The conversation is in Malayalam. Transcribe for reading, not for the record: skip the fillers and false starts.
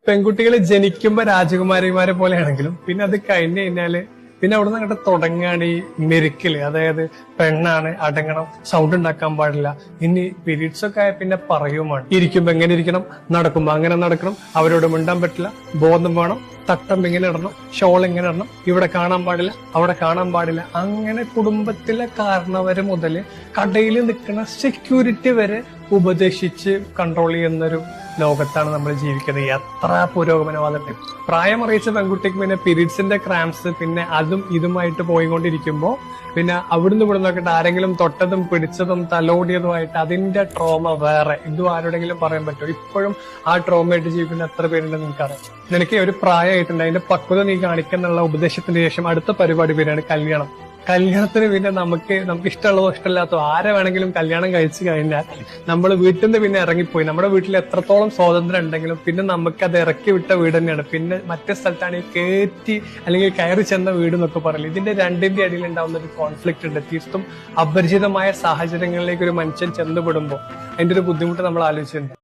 പെൺകുട്ടികൾ ജനിക്കുമ്പോ രാജകുമാരിമാരെ പോലെയാണെങ്കിലും പിന്നെ അത് കഴിഞ്ഞു കഴിഞ്ഞാല് പിന്നെ അവിടെ നിന്ന് അങ്ങോട്ട് തുടങ്ങുകയാണ് ഈ മെരുക്കല്. അതായത് പെണ്ണാണ്, അടങ്ങണം, സൗണ്ട് ഉണ്ടാക്കാൻ പാടില്ല. ഇനി പീരീഡ്സ് ഒക്കെ ആയ പിന്നെ പറയുമാണ്. ഇരിക്കുമ്പോ എങ്ങനെ ഇരിക്കണം, നടക്കുമ്പോ അങ്ങനെ നടക്കണം, അവരോട് മിണ്ടാൻ പറ്റില്ല, ബോധം വേണം, തട്ടം ഇങ്ങനെ ഇടണം, ഷോൾ ഇങ്ങനെ ഇടണം, ഇവിടെ കാണാൻ പാടില്ല, അവിടെ കാണാൻ പാടില്ല. അങ്ങനെ കുടുംബത്തിലെ കാരണവര് മുതല് കടയിൽ നിൽക്കുന്ന സെക്യൂരിറ്റി വരെ ഉപദേശിച്ച് കൺട്രോൾ ചെയ്യുന്നൊരു ലോകത്താണ് നമ്മൾ ജീവിക്കുന്നത്. എത്ര പുരോഗമനവാദമുണ്ട്. പ്രായം അറിയിച്ച പെൺകുട്ടിക്ക് പിന്നെ പീരീഡ്സിന്റെ ക്രാംസ് പിന്നെ അതും ഇതുമായിട്ട് പോയിക്കൊണ്ടിരിക്കുമ്പോ പിന്നെ അവിടുന്ന് ഇവിടെ നോക്കിയിട്ട് ആരെങ്കിലും തൊട്ടതും പിടിച്ചതും തലോടിയതുമായിട്ട് അതിന്റെ ട്രോമ വേറെ. ഇതും ആരോടെങ്കിലും പറയാൻ പറ്റുമോ? ഇപ്പോഴും ആ ട്രോമയായിട്ട് ജീവിക്കുന്ന എത്ര പേരുണ്ടെന്ന് നിനക്കറിയാം. നിനക്ക് ഒരു പ്രായമായിട്ടുണ്ട്, അതിന്റെ പക്വത നീ കാണിക്കുന്നുള്ള ഉപദേശത്തിന് ശേഷം അടുത്ത പരിപാടി പേരാണ് കല്യാണം. കല്യാണത്തിന് പിന്നെ നമുക്ക് ഇഷ്ടമുള്ളതോ ഇഷ്ടമില്ലാത്തതോ ആരെ വേണമെങ്കിലും കല്യാണം കഴിച്ചു കഴിഞ്ഞാൽ നമ്മൾ വീട്ടിൽ നിന്ന് പിന്നെ ഇറങ്ങിപ്പോയി. നമ്മുടെ വീട്ടിൽ എത്രത്തോളം സ്വാതന്ത്ര്യം ഉണ്ടെങ്കിലും പിന്നെ നമുക്ക് അത് ഇറക്കി വിട്ട വീട് തന്നെയാണ്. പിന്നെ മറ്റേ സ്ഥലത്താണ് ഈ കയറ്റി അല്ലെങ്കിൽ കയറി ചെന്ന വീട് എന്നൊക്കെ പറയില്ല. ഇതിന്റെ രണ്ടിന്റെ ഇടയിൽ ഉണ്ടാവുന്ന ഒരു കോൺഫ്ലിക്റ്റ് ഉണ്ട്. തീർത്തും അപരിചിതമായ സാഹചര്യങ്ങളിലേക്ക് ഒരു മനുഷ്യൻ ചെന്നുപെടുമ്പോൾ അതിന്റെ ഒരു ബുദ്ധിമുട്ട് നമ്മൾ ആലോചിച്ചിട്ടുണ്ട്.